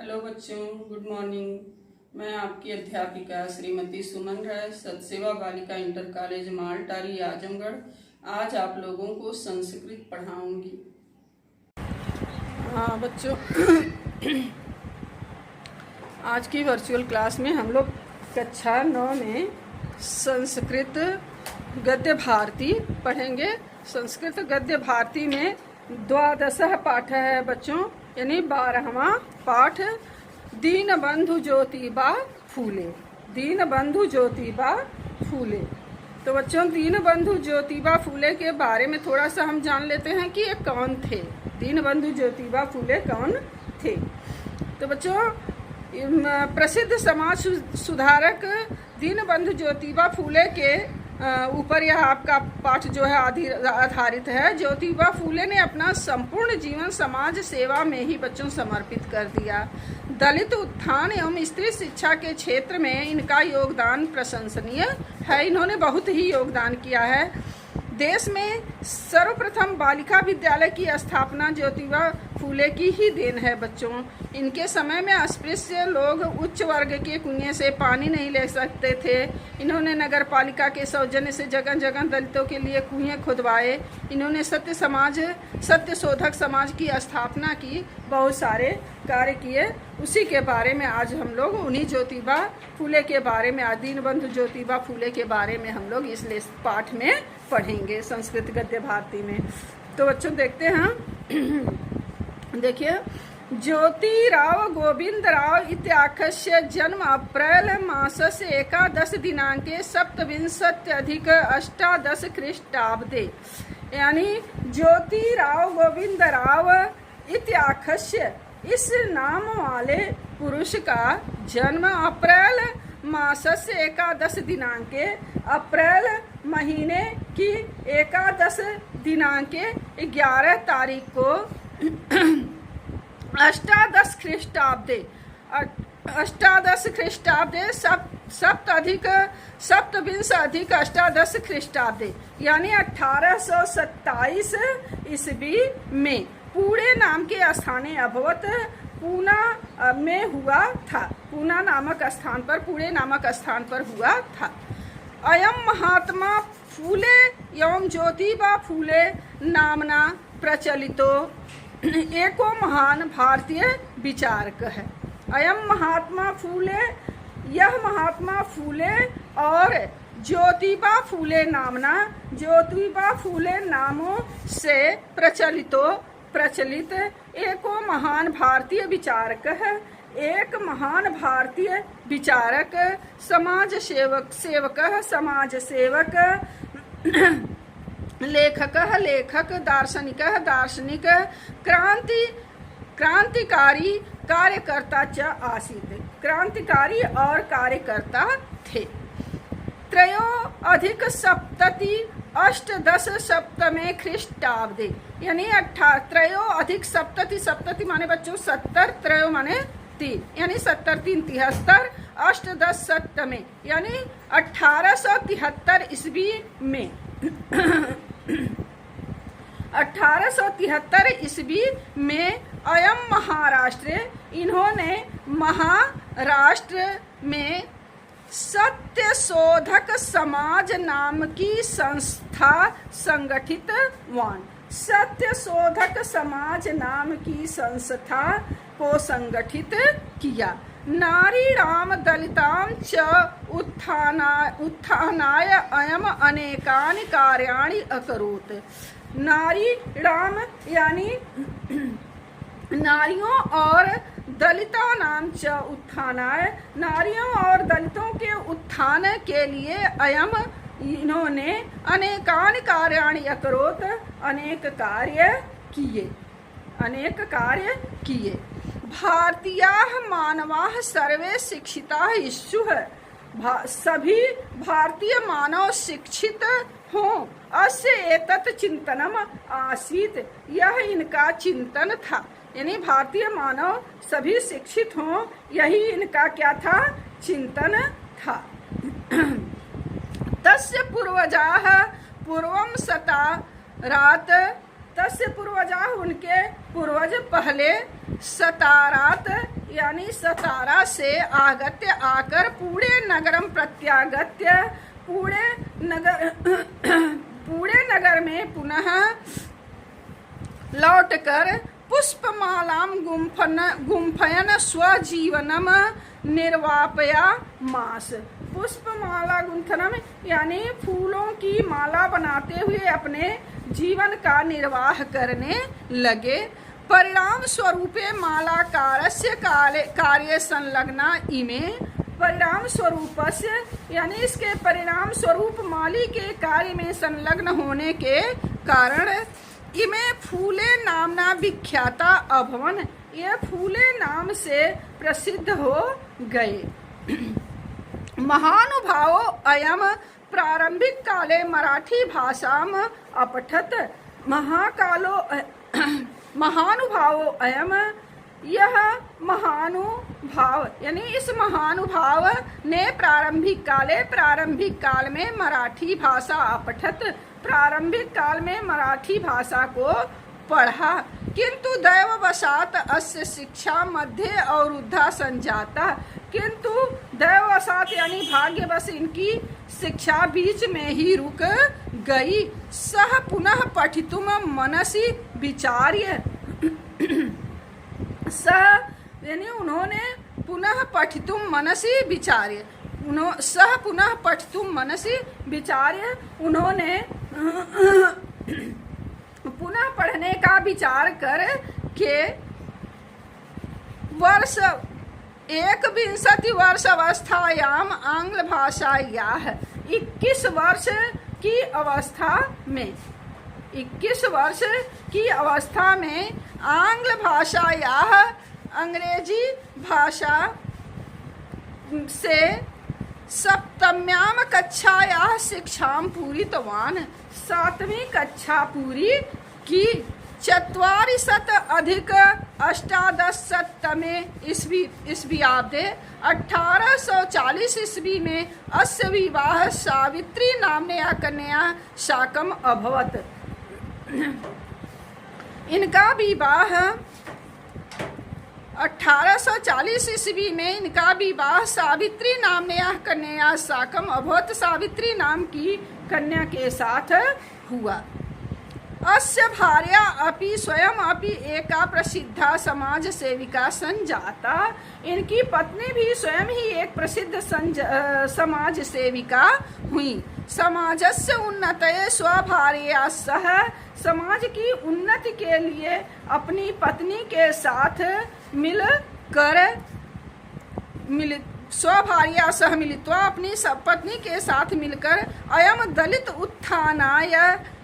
Hello बच्चों, good morning. मैं आपकी अध्यापिका श्रीमती सुमन राय, सतसेवा बालिका इंटर कॉलेज मालटारी आजमगढ़ आज आप लोगों को संस्कृत पढ़ाऊंगी। हाँ बच्चों, आज की वर्चुअल क्लास में हम लोग कक्षा 9 में संस्कृत गद्य भारती पढ़ेंगे। संस्कृत गद्य भारती में द्वादशः पाठ है बच्चों, यानी 12वां पाठ दीनबंधु ज्योतिबा फूले। दीनबंधु ज्योतिबा फूले। तो बच्चों, दीनबंधु ज्योतिबा फूले के बारे में थोड़ा सा हम जान लेते हैं कि ये कौन थे। दीनबंधु ज्योतिबा फूले कौन थे? तो बच्चों, प्रसिद्ध समाज सुधारक दीनबंधु ज्योतिबा फूले के ऊपर यह आपका पाठ जो है आधारित है। ज्योतिबा फूले ने अपना संपूर्ण जीवन समाज सेवा में ही बच्चों समर्पित कर दिया। दलित उत्थान एवं स्त्री शिक्षा के क्षेत्र में इनका योगदान प्रशंसनीय है। इन्होंने बहुत ही योगदान किया है। देश में सर्वप्रथम बालिका विद्यालय की स्थापना ज्योतिबा फूले की ही देन है बच्चों। इनके समय में अस्पृश्य लोग उच्च वर्ग के कुएं से पानी नहीं ले सकते थे। इन्होंने नगर पालिका के सौजन्य से जगह जगह दलितों के लिए कुएं खुदवाए। इन्होंने सत्य शोधक समाज की स्थापना की, बहुत सारे कार्य किए। उसी के बारे में आज हम लोग उन्हीं ज्योतिबा फूले के बारे में, दीनबंधु ज्योतिबा फूले के बारे में हम लोग इस पाठ में पढ़ेंगे संस्कृत गद्य भारती में। तो बच्चों देखते हैं, देखिए, ज्योतिराव गोविंदराव इत्याख्यस्य जन्म अप्रैल मासस्य एकादश दिनांके सप्तविंशत्यधिक अष्टादश ख्रीष्टाब्दे। यानी ज्योतिराव गोविंदराव इत्याख्यस्य इस नाम वाले पुरुष का जन्म अप्रैल मासस्य एकादश दिनांके, अप्रैल महीने की एकादश दिनांके 11 तारीख को अष्टादश ख्रीष्टाब्दे सप्तविंश अधिक अष्टादश ख्रीष्टाब्दे, यानी 1827 ईस्वी में पुणे नाम के स्थाने अभवत पूना में हुआ था। पूना नामक स्थान पर, पुणे नामक स्थान पर हुआ था। अयम महात्मा फूले एवं ज्योतिबा फूले नामना प्रचलितो एको महान भारतीय विचारक है। अयम महात्मा फूले, यह महात्मा फूले और ज्योतिबा फूले नामना, ज्योतिबा फूले नामों से प्रचलित एको महान भारतीय विचारक है। एक महान भारतीय विचारक, समाज सेवक, लेखक, दार्शनिक, क्रांतिकारी कार्यकर्ता च आसीत्। क्रांतिकारी और कार्यकर्ता थे। त्रयो अधिक सप्तति अष्टदश सप्तमे ख्रीष्टाब्दे, यानी त्रयो अधिक सप्तति माने बच्चों 70, त्रयो माने 3, यानी 70 3 73, अष्टदश सप्तमे यानी 1873 ईस्वी में 1873 ईस्वी में अयम महाराष्ट्र, इन्होंने महाराष्ट्र में सत्य शोधक समाज नाम की संस्था संगठित वान। सत्य शोधक समाज नाम की संस्था को संगठित किया। नारीणाम दलितां च उत्थानाय अयम अनेकानि कार्याणि अकरोत्। नारीणाम यानी नारियों और दलितों नाम च उत्थानाय, नारियों और दलितों के उत्थान के लिए अयम, इन्होंने अनेकानि कार्याणि अकरोत्, अनेक कार्य किए। भारतीयाः मानवाः सर्वे शिक्षिताः स्युः। सभी भारतीय मानव शिक्षित हों। अस्य एतत् चिंतनम आसीत्, यह इनका चिंतन था। यानी भारतीय मानव सभी शिक्षित हों, यही इनका क्या था? चिंतन था। तस्य पूर्वजाः पूर्वं सतारात, तस्य पूर्वजा, उनके पूर्वज पहले सतारात यानी यानी सतारा से आगत्य आकर पूरे नगरम प्रत्यागत्य पूरे नगर में पुनः लौटकर पुष्पमालाम गुम्फयन स्वजीवनम निर्वापया मास। पुष्पमाला गुंथनम यानी फूलों की माला बनाते हुए अपने जीवन का निर्वाह करने लगे। परिणाम स्वरूपे मालाकारस्य कार्य संलग्ना इमे। परिणाम स्वरूपस्य यानी इसके परिणाम स्वरूप माली के कार्य में संलग्न होने के कारण इमे फूले नामना विख्याता अभवन, ये फूले नाम से प्रसिद्ध हो गए। महानुभावो अयम प्रारंभिक काले मराठी भाषाम अपठत। महानुभावो अयम, यह महानुभाव यानी इस महानुभाव ने प्रारंभिक काल में मराठी भाषा अपठत, प्रारंभिक काल में मराठी भाषा को पढ़ा। किंतु दैववशात अस्य शिक्षा मध्य अवरुद्धा संजाता, किंतु दैववशात यानी भाग्यवश इनकी शिक्षा बीच में ही रुक गई। सह पुनः पठितुम मनसि विचार्य, सह यानी उन्होंने पुनः पठितुम मनसि विचार्य, सह पुनः पठितुम मनसि विचार्य, उन्होंने पुनः पढ़ने का विचार कर के वर्ष 21 वर्ष अवस्थायाम आंग्ल भाषायाः 21 वर्ष की अवस्था में 21 वर्ष की अवस्था में आंग्ल भाषायाः अंग्रेजी भाषा से सप्तम्याम कक्षायाः शिक्षाम पूरितवान, 7वीं कक्षा पूरी की। 40 अधिक 18 ईस्वीयाब्दे 1840 ईस्वी में अस्य विवाह सावित्री नाम्नया कन्या शाकम अभवत। इनका विवाह 1840 ईस्वी में इनका विवाह सावित्री नाम्नया कन्या शाकम अभवत, सावित्री नाम की कन्या के साथ हुआ। अस्य भार्या अपि स्वयं अपि एका प्रसिद्धा समाज सेविका संजाता, इनकी पत्नी भी स्वयं ही एक प्रसिद्ध समाज सेविका हुई। समाजस्य उन्नतये स्वभार्या सह, समाज की उन्नति के लिए अपनी पत्नी के साथ स्वभार्या सह मिलित्वा अपनी पत्नी के साथ मिलकर अयम दलित उत्थानाय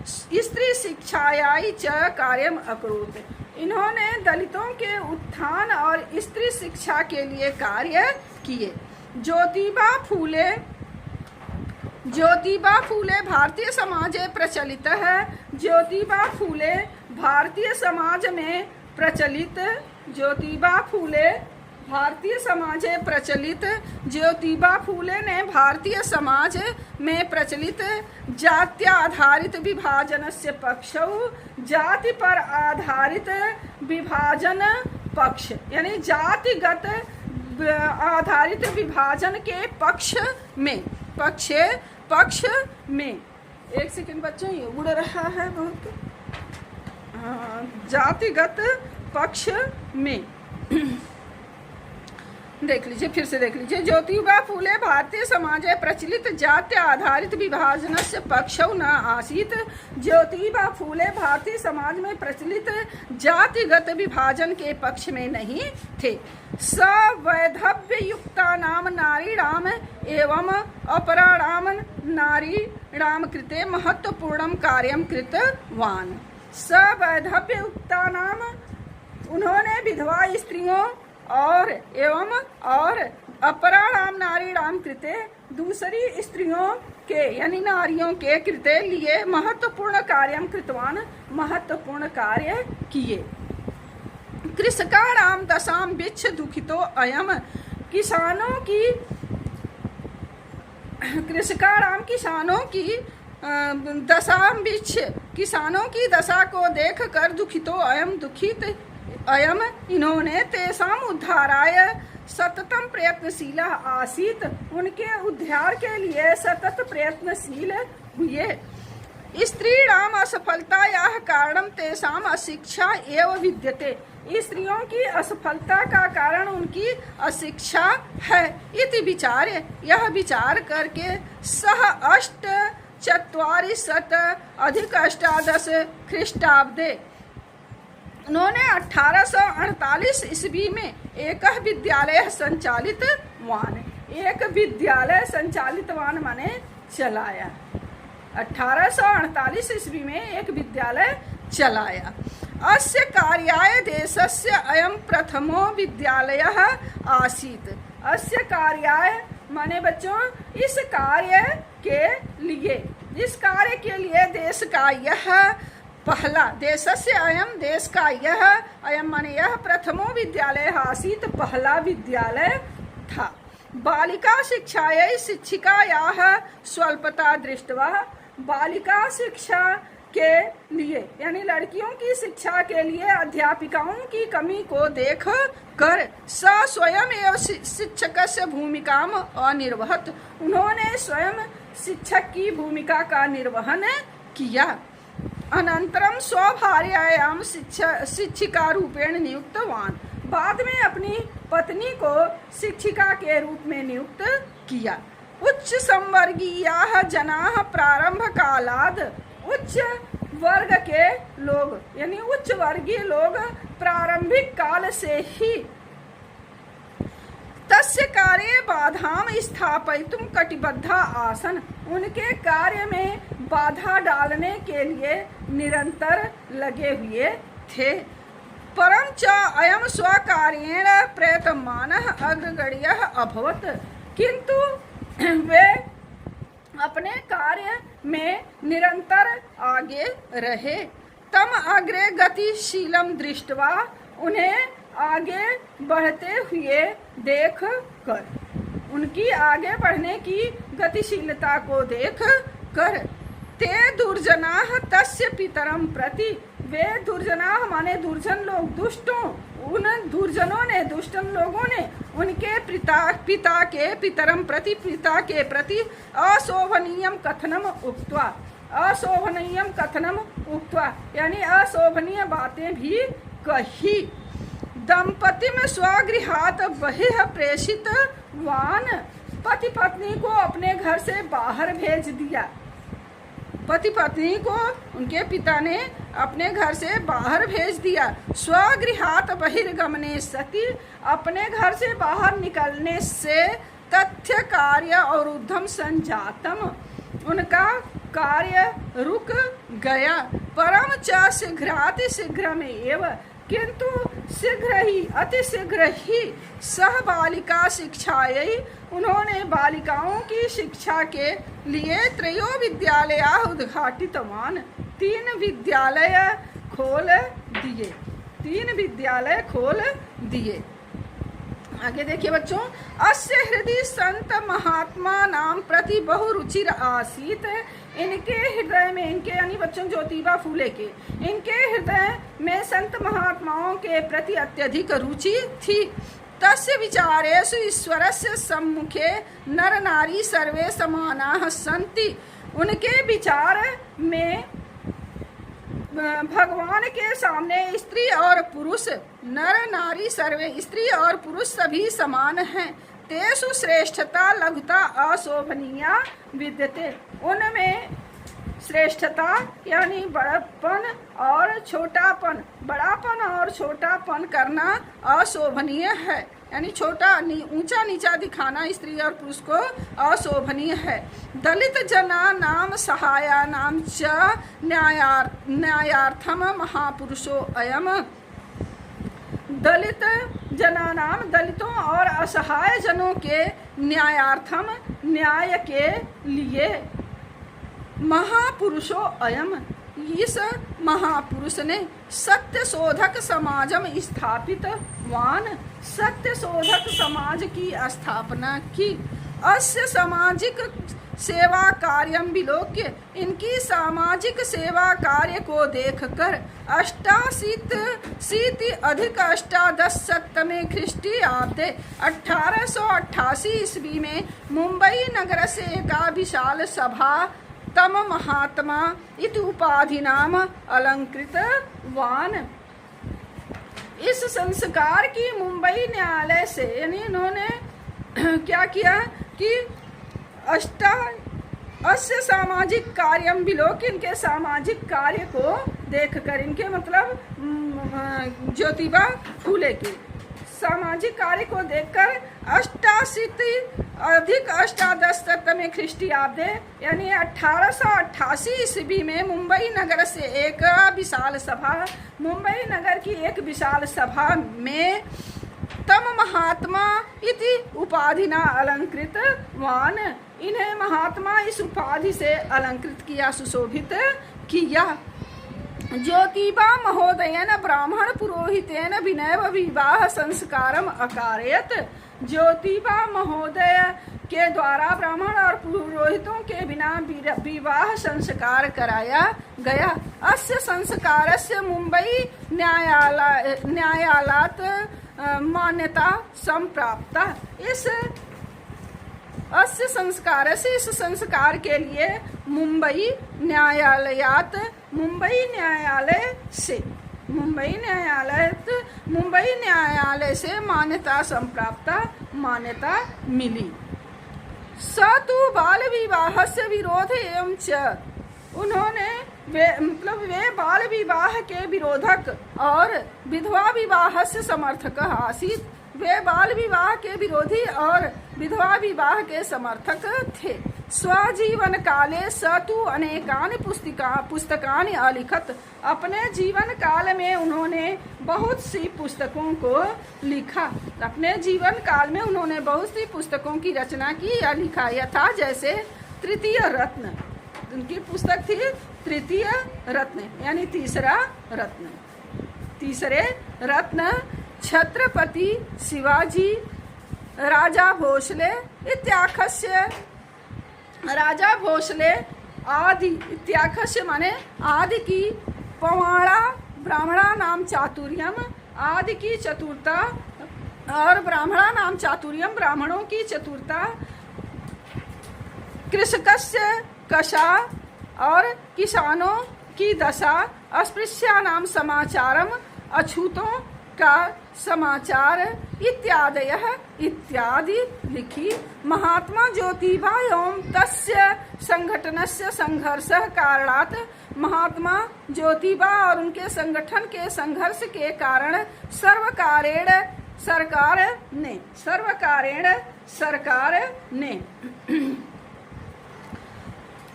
स्त्री शिक्षायाय च कार्यम अकरोत्, इन्होंने दलितों के उत्थान और स्त्री शिक्षा के लिए कार्य किए। ज्योतिबा फूले भारतीय समाजे प्रचलित है। ज्योतिबा फूले भारतीय समाज में प्रचलित, ज्योतिबा फूले भारतीय समाजे प्रचलित, ज्योतिबा फूले ने भारतीय समाज में प्रचलित जात्याधारित विभाजनस्य पक्षौ, जाति पर आधारित विभाजन पक्ष यानी जातिगत आधारित विभाजन के पक्ष में एक सेकंड बच्चों, ये उड़ रहा है बहुत। जातिगत पक्ष में देख लीजिए, फिर से देख लीजिए। ज्योतिबा फूले भारतीय समाजे प्रचलित जात्य आधारित विभाजनस्य पक्षौ न आसीत्, ज्योतिबा फूले भारतीय समाज में प्रचलित जातिगत विभाजन के पक्ष में नहीं थे। सवैधव्य युक्तानाम नारीणाम एवं अपराणाम नारीणाम कृते महत्वपूर्णं कार्यं कृतवान्। सवैधव्य युक्तानाम, उन्होंने विधवा स्त्रियों और अपराणाम नारीणाम कृते, दूसरी स्त्रियों के यानी नारियों के कृते लिए महत्वपूर्ण कार्यम कृतवान, महत्वपूर्ण कार्य किए। कृषकाणाम दशाम बिच्छ दुखितो अयम, किसानों की दशाम बिच्छ, किसानों की दशा को देख कर दुखितो अयम दुखित अयम इन्होंने तेषाम उद्धाराय सततम प्रयत्नशीला आसीत, उनके उद्धार के लिए सतत प्रयत्नशील हुए। स्त्रीणाम असफलतायाः कारणम तेषाम अशिक्षा एव विद्यते, स्त्रियों की असफलता का कारण उनकी अशिक्षा है। इति विचार्य, यह विचार करके सह 8चत्वारिंशत् अधिक 18 ख्रीष्टाब्दे, उन्होंने 1848 ईस्वी में एक विद्यालय संचालितवान, एक विद्यालय संचालितवान माने चलाया। 1848 ईस्वी में एक विद्यालय चलाया। अस्य कार्याय देशस्य अयं प्रथमो विद्यालयः आसीत्। अस्य कार्याय माने बच्चों इस कार्य के लिए, इस कार्य के लिए देश का यह पहला, देशस्य अयं देश का यह, अयं माने यह प्रथमो विद्यालय आसीत्, पहला विद्यालय था। बालिका शिक्षायै शिक्षिकायाः स्वल्पता दृष्ट्वा, बालिका शिक्षा के लिए यानी लड़कियों की शिक्षा के लिए अध्यापिकाओं की कमी को देख कर स स्वयं एवं शिक्षकस्य भूमिकाम अनिर्वहत, उन्होंने स्वयं शिक्षक की भूमिका का निर्वहन किया। अनंतरम स्वभार्यायाम शिक्षिका रूपेण नियुक्तवान, बाद में अपनी पत्नी को शिक्षिका के रूप में नियुक्त किया। उच्च संवर्गीयाः जनाः प्रारंभ कालाद, उच्च वर्ग के लोग यानी उच्च वर्गीय लोग प्रारंभिक काल से ही तस्य कार्ये बाधाम स्थापयितुम कटिबद्धा आसन, उनके कार्य में बाधा डालने के लिए निरंतर लगे हुए थे। परं च अयम स्वकार्येण प्रयतमानः अग्रगण्यः अभवत्, किंतु वे अपने कार्य में निरंतर आगे रहे। तम अग्रे गतिशीलम दृष्ट्वा, उन्हें आगे बढ़ते हुए देख कर, उनकी आगे बढ़ने की गतिशीलता को देख कर, ते दुर्जनाः तस्य पितरम प्रति, वे दुर्जनाः माने दुर्जन लोग, दुष्टों, उन दुर्जनों ने, दुष्टन लोगों ने उनके पिता के पितरम प्रति, पिता के प्रति अशोभनीयम कथनम उक्त्वा, अशोभनीयम कथनम उक्त्वा यानी अशोभनीय बातें भी कही। दंपतिम स्वगृहात बहिः प्रेषित वान, पति पत्नी को अपने घर से बाहर भेज दिया, पति पत्नी को उनके पिता ने अपने घर से बाहर भेज दिया। स्वगृहात बहिर्गमने सति, अपने घर से बाहर निकलने से तथ्य कार्य और उद्धम संजातम, उनका कार्य रुक गया। परम च शीघ्राति शीघ्रमेव, किंतु शीघ्र ही, अति शीघ्र ही सह बालिका शिक्षायै, उन्होंने बालिकाओं की शिक्षा के लिए त्रयो विद्यालया उद्घाटितवान, 3 विद्यालय खोल दिए, 3 विद्यालय खोल दिए। आगे देखिए बच्चों, अस्य हृदय संत महात्मा नाम प्रति बहु रुचिर आसीत, इनके हृदय में, इनके यानी बच्चों ज्योतिबा फूले के, इनके हृदय में संत महात्माओं के प्रति अत्यधिक रुचि थी। तस्य विचारेषु ईश्वरस्य सम्मुखे नर नारी सर्वे समानाः सन्ति, उनके विचार में भगवान के सामने स्त्री और पुरुष, नर नारी सर्वे, स्त्री और पुरुष सभी समान हैं। तेषु श्रेष्ठता लघुता अशोभनीया विद्यते, उनमें श्रेष्ठता यानी बड़प्पन और छोटापन, बड़ापन और छोटापन करना अशोभनीय है, यानी छोटा ऊंचा नीचा दिखाना स्त्री और पुरुष को अशोभनीय है। दलित जना नाम सहाया नाम च न्यायार्थम महापुरुषो अयम, दलित जना नाम, दलितों और असहाय जनों के न्यायार्थम, न्याय के लिए महापुरुषो अयम, इस महापुरुष ने सत्य शोधक समाजम स्थापित वान, सत्य शोधक समाज की स्थापना की। अस्य सामाजिक सेवा कार्यम विलोक्य इनकी सामाजिक सेवा कार्य को देखकर 88 अधिक 1810 ख्रीष्टीयाब्दे 1888 ईस्वी में मुंबई नगर से एक विशाल सभा तम महात्मा इति उपाधि नाम अलंकृत वान। इस संस्कार की मुंबई न्यायालय से यानी इन्होंने क्या किया कि अस्य सामाजिक कार्यम विलोक इनके सामाजिक कार्य को देखकर, इनके मतलब ज्योतिबा फूले के सामाजिक कार्य को देखकर 88 अधिक 1810 ख्रीष्टीयाब्दे यानी 1888 ईस्वी में मुंबई नगर से एक विशाल सभा, मुंबई नगर की एक विशाल सभा में तम महात्मा इति उपाधिना अलंकृत वान, इन्हें महात्मा इस उपाधि से अलंकृत किया, सुशोभित किया। ज्योतिबा महोदयन ब्राह्मण पुरोहितेन विनय विवाह संस्कारम अकारयत, ज्योतिबा महोदय के द्वारा ब्राह्मण और पुरोहितों के बिना विवाह संस्कार कराया गया। अस्य संस्कारस्य मुंबई न्यायालयात मान्यता संप्राप्ता। इस संस्कार के लिए मुंबई न्यायालय से मान्यता संप्राप्ता, मान्यता मिली। स तु बाल विवाह से विरोध एवं च, उन्होंने वे बाल विवाह के विरोधक और विधवा विवाह से समर्थक आसीत। वे बाल विवाह के विरोधी और विधवा विवाह के समर्थक थे। स्वजीवन काले स तु अनेकानि पुस्तकानि अलिखत, अपने जीवन काल में उन्होंने बहुत सी पुस्तकों को लिखा। अपने जीवन काल में उन्होंने बहुत सी पुस्तकों की रचना की या लिखा। यथा जैसे तृतीय रत्न, उनकी पुस्तक थी तृतीय रत्न यानी तीसरा रत्न, तीसरे रत्न छत्रपति शिवाजी राजा भोसले इत्याख्यस्य, राजा भोसले आदि इत्याख्यस्य माने आदि की पवाड़ा ब्राह्मणा नाम चातुर्यम, आदि की चतुरता और ब्राह्मणा नाम चातुर्यम ब्राह्मणों की चतुरता, कृषकस्य कषा और किसानों की दशा, अस्पृश्या नाम समाचारम अछूतों का समाचार इत्यादि लिखी। महात्मा ज्योतिबा एवं तस्य संगठनस्य संघर्षः कारणात्, महात्मा ज्योतिबा और उनके संगठन के संघर्ष के कारण सरकार ने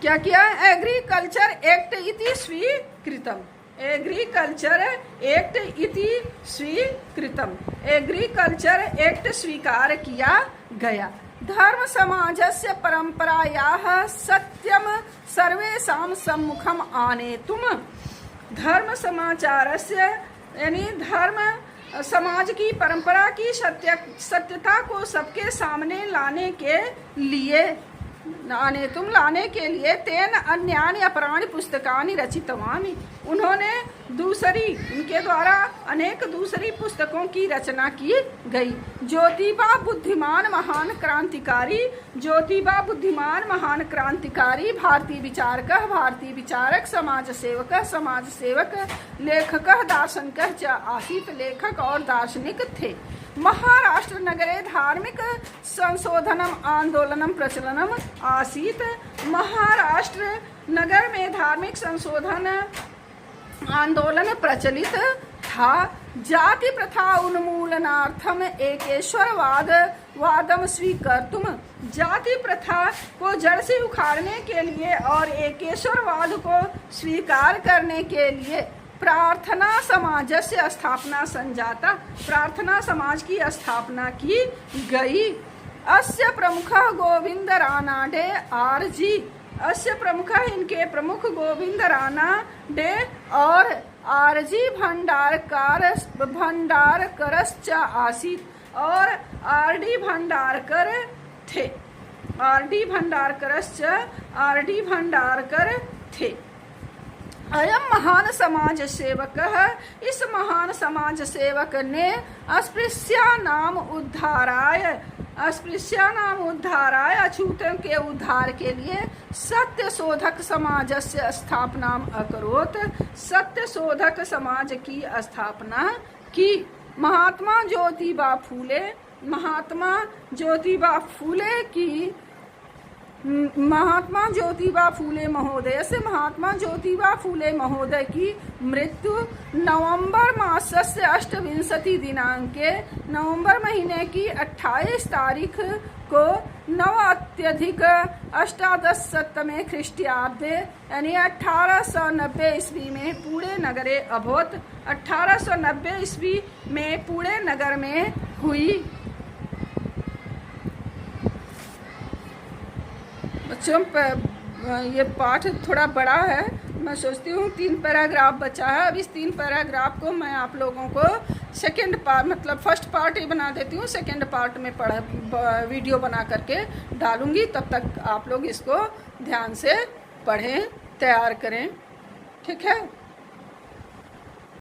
क्या किया? एग्रीकल्चर एक्ट इति स्वीकृतम, एग्रीकल्चर एक्ट इति स्वीकृतम, एग्रीकल्चर एक्ट स्वीकार किया गया। धर्म समाजस्य परंपरायाः सत्यम सर्वेषां सम्मुखम आनेतुम, धर्म समाचारस्य यानी धर्म समाज की परंपरा की सत्यता को सबके सामने लाने के लिए तेन अन्यानि अपराणि पुस्तकानि रचितवानि, उन्होंने उनके द्वारा अनेक दूसरी पुस्तकों की रचना की गई। ज्योतिबा बुद्धिमान महान क्रांतिकारी, ज्योतिबा बुद्धिमान महान क्रांतिकारी, भारतीय विचारक, समाज सेवक, लेखक, दार्शनिक च आसीत, लेखक और दार्शनिक थे। महाराष्ट्र नगरे धार्मिक संशोधनम आंदोलनम प्रचलनम आसीत, महाराष्ट्र नगर में धार्मिक संशोधन आंदोलन प्रचलित था। जाति प्रथा उन्मूलनार्थम एकेश्वरवादम स्वीकर्तुम, जाति प्रथा को जड़ से उखाड़ने के लिए और एकेश्वरवाद को स्वीकार करने के लिए प्रार्थना समाजस्य स्थापना संजाता, प्रार्थना समाज की स्थापना की गई। अस्य प्रमुख गोविंद रानाडे आरजी, अस्य प्रमुख इनके प्रमुख गोविंद रानाडे और आरजी भंडारकरश्च आसीत, और आरडी भंडारकर थे। आर.डी. भंडारकरश्च आर.डी. भंडारकर थे। अयम महान समाज सेवक, इस महान समाज सेवक ने अस्पृश्यानाम उद्धाराय अछूतों के उद्धार के लिए सत्य शोधक समाजस्य स्थापनाम अकरोत्, सत्य शोधक समाज की स्थापना की। महात्मा ज्योतिबा फूले महोदय की मृत्यु नवंबर मासस्य 28 दिनांके, नवंबर महीने की 28 तारीख को नवात्यधिक अष्टादशतमे ख्रीष्टाब्दे यानी 1890 ईस्वी में पुणे नगरे अभूत, 1890 ईस्वी में पुणे नगर में हुई। बच्चों ये पाठ थोड़ा बड़ा है, मैं सोचती हूँ 3 पैराग्राफ बचा है। अब इस 3 पैराग्राफ को मैं आप लोगों को सेकेंड पार्ट मतलब फर्स्ट पार्ट ही बना देती हूँ, सेकेंड पार्ट में वीडियो बना करके डालूंगी। तब तक आप लोग इसको ध्यान से पढ़ें, तैयार करें, ठीक है।